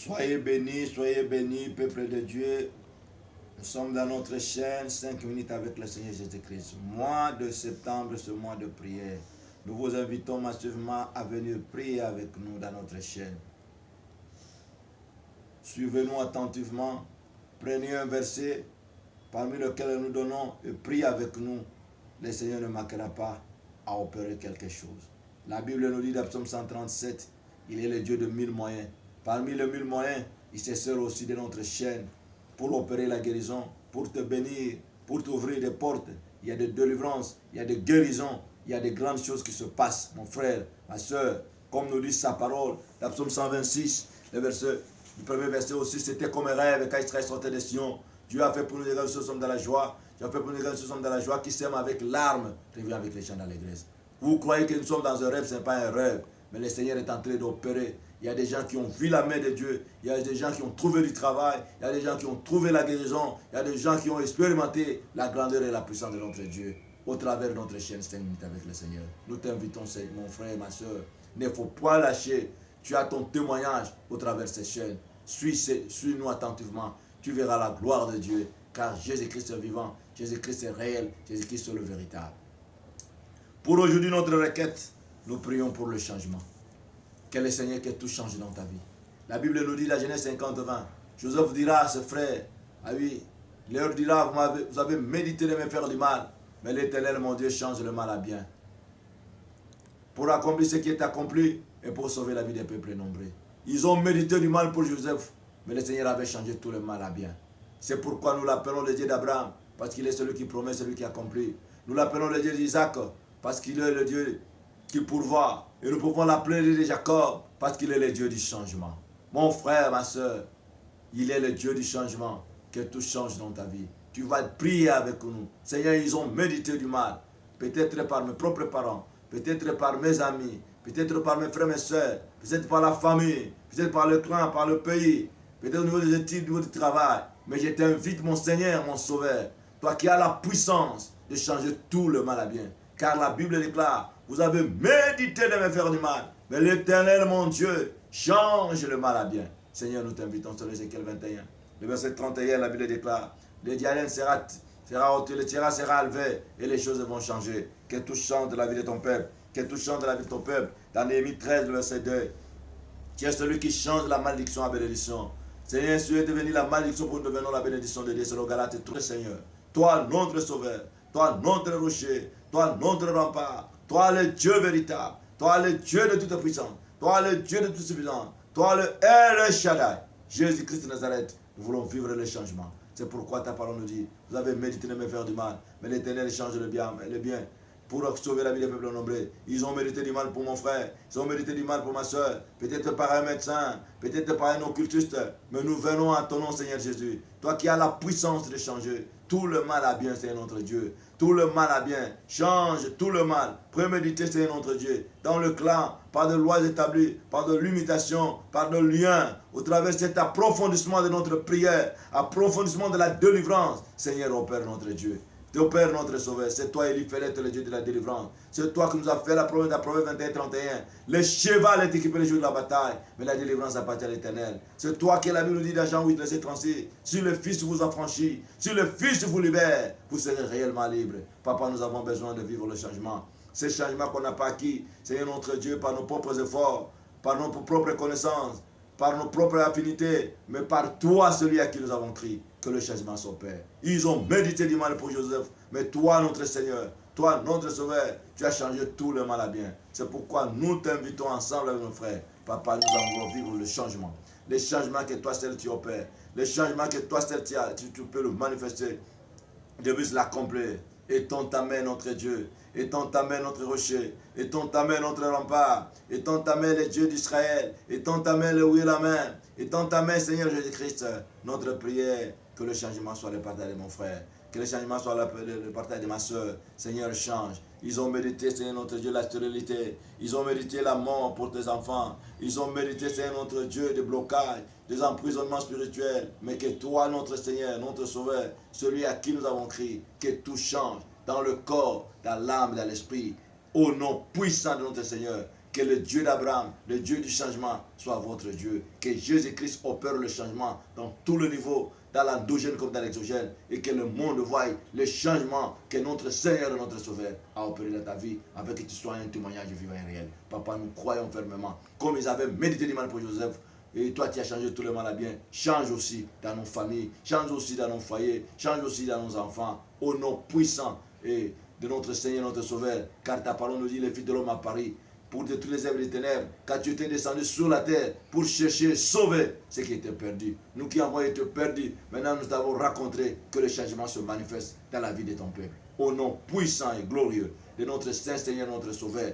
Soyez bénis, peuple de Dieu. Nous sommes dans notre chaîne 5 minutes avec le Seigneur Jésus-Christ. Mois de septembre, ce mois de prière. Nous vous invitons massivement à venir prier avec nous dans notre chaîne. Suivez-nous attentivement. Prenez un verset parmi lequel nous donnons et priez avec nous. Le Seigneur ne manquera pas à opérer quelque chose. La Bible nous dit dans Psaume 137, il est le Dieu de 1000 moyens. Parmi les 1000 moyens, il se sert aussi de notre chaîne pour opérer la guérison, pour te bénir, pour t'ouvrir des portes. Il y a des délivrances, il y a des guérisons, il y a des grandes choses qui se passent, mon frère, ma soeur. Comme nous dit sa parole, dans Psaume 126, le premier verset aussi, c'était comme un rêve quand Israël sortait de Sion. Dieu a fait pour nous des grandes choses dans la joie. Dieu a fait pour nous des grandes choses dans la joie qui s'aiment avec larmes, revient avec les chants d'allégresse. Vous croyez que nous sommes dans un rêve, ce n'est pas un rêve. Mais le Seigneur est en train d'opérer. Il y a des gens qui ont vu la main de Dieu. Il y a des gens qui ont trouvé du travail. Il y a des gens qui ont trouvé la guérison. Il y a des gens qui ont expérimenté la grandeur et la puissance de notre Dieu au travers de notre chaîne 5 minutes avec le Seigneur. Nous t'invitons, mon frère et ma soeur. Il ne faut pas lâcher. Tu as ton témoignage au travers de ces chaînes. Suis-nous attentivement. Tu verras la gloire de Dieu. Car Jésus-Christ est vivant. Jésus-Christ est réel. Jésus-Christ est le véritable. Pour aujourd'hui, notre requête, nous prions pour le changement. Que le Seigneur, que tout change dans ta vie. La Bible nous dit, la Genèse 50-20, Joseph dira à ses frères, ah oui, il leur dira, vous avez médité de me faire du mal, mais l'Éternel, mon Dieu, change le mal à bien. Pour accomplir ce qui est accompli et pour sauver la vie des peuples nombreux. Ils ont médité du mal pour Joseph, mais le Seigneur avait changé tout le mal à bien. C'est pourquoi nous l'appelons le Dieu d'Abraham, parce qu'il est celui qui promet, celui qui accomplit. Nous l'appelons le Dieu d'Isaac, parce qu'il est le Dieu qui pourvoit. Et nous pouvons l'appeler le Dieu de Jacob, parce qu'il est le Dieu du changement. Mon frère, ma soeur, il est le Dieu du changement. Que tout change dans ta vie. Tu vas prier avec nous. Seigneur, ils ont médité du mal. Peut-être par mes propres parents, peut-être par mes amis, peut-être par mes frères et mes soeurs, peut-être par la famille, peut-être par le clan, par le pays, peut-être au niveau des études, au niveau du travail. Mais je t'invite, mon Seigneur, mon Sauveur, toi qui as la puissance de changer tout le mal à bien. Car la Bible déclare, vous avez médité de me faire du mal, mais l'Éternel, mon Dieu, change le mal à bien. Seigneur, nous t'invitons sur Ézéchiel 21. Le verset 31, la Bible déclare, le diadème sera ôté, le tiara sera enlevé, et les choses vont changer. Que tout change de la vie de ton peuple, que tout change de la vie de ton peuple. Dans Néhémie 13, le verset 2, tu es celui qui change la malédiction à bénédiction. Seigneur, tu es devenu la malédiction pour nous devenir la bénédiction de Dieu. C'est le Galate, tout le Seigneur. Toi, notre Sauveur, toi, notre rocher, toi, notre rempart, toi, le Dieu véritable, toi, le Dieu de toute puissance, toi, le Dieu de toute suffisance, toi, le El Shaddai, Jésus-Christ de Nazareth, nous voulons vivre le changement. C'est pourquoi ta parole nous dit, vous avez médité de me faire du mal, mais l'Éternel change le bien, pour sauver la vie des peuples nombreux. Ils ont mérité du mal pour mon frère, ils ont mérité du mal pour ma soeur, peut-être par un médecin, peut-être par un occultiste, mais nous venons à ton nom, Seigneur Jésus. Toi qui as la puissance de changer tout le mal à bien, Seigneur notre Dieu. Tout le mal à bien, change tout le mal. Préméditer, Seigneur notre Dieu, dans le clan, par de lois établies, par de limitations, par de liens, au travers de cet approfondissement de notre prière, approfondissement de la délivrance. Seigneur, ô Père notre Dieu. Ô Père notre Sauveur, c'est toi, Éliphélet, le Dieu de la délivrance. C'est toi qui nous as fait la promesse de Proverbe 21-31. Le cheval est équipé le jour de la bataille, mais la délivrance appartient à l'Éternel. C'est toi qui, la Bible nous dit dans Jean 8, verset 36, si le Fils vous affranchit, si le Fils vous libère, vous serez réellement libre. Papa, nous avons besoin de vivre le changement. Ce changement qu'on n'a pas acquis, Seigneur notre Dieu, par nos propres efforts, par nos propres connaissances, par nos propres affinités, mais par toi, celui à qui nous avons crié, que le changement s'opère. Ils ont médité du mal pour Joseph, mais toi, notre Seigneur, toi, notre Sauveur, tu as changé tout le mal à bien. C'est pourquoi nous t'invitons ensemble avec nos frères. Papa, nous allons vivre le changement. Le changement que toi, seul, tu opères. Le changement que toi, seul, tu peux le manifester. Je veux l'accomplir. Étends ta main, notre Dieu. Étends ta main, notre rocher. Étends ta main, notre rempart. Étends ta main, le Dieu d'Israël. Étends ta main, le oui et la main. Étends ta main, Seigneur Jésus-Christ. Notre prière, que le changement soit le partage de mon frère. Que le changement soit le partage de ma soeur. Seigneur, change. Ils ont mérité, Seigneur notre Dieu, la stérilité. Ils ont mérité la mort pour tes enfants. Ils ont mérité, Seigneur notre Dieu, des blocages, des emprisonnements spirituels. Mais que toi, notre Seigneur, notre Sauveur, celui à qui nous avons crié, que tout change dans le corps, dans l'âme, dans l'esprit. Au nom puissant de notre Seigneur, Que le Dieu d'Abraham, le Dieu du changement, soit votre Dieu. Que Jésus-Christ opère le changement dans tout le niveau, dans l'endogène comme dans l'exogène, et que le monde voie le changement que notre Seigneur et notre Sauveur a opéré dans ta vie, avec que tu sois un témoignage vivant et réel. Papa, nous croyons fermement, comme ils avaient médité du mal pour Joseph, et toi tu as changé tout le mal à bien, change aussi dans nos familles, change aussi dans nos foyers, change aussi dans nos enfants, au nom puissant et de notre Seigneur et notre Sauveur, car ta parole nous dit, les fils de l'homme à Paris, pour détruire les œuvres des ténèbres, car tu étais descendu sur la terre pour chercher, sauver ce qui était perdu. Nous qui avons été perdus, maintenant nous avons rencontré que le changement se manifeste dans la vie de ton peuple. Au nom puissant et glorieux de notre Saint Seigneur, notre Sauveur,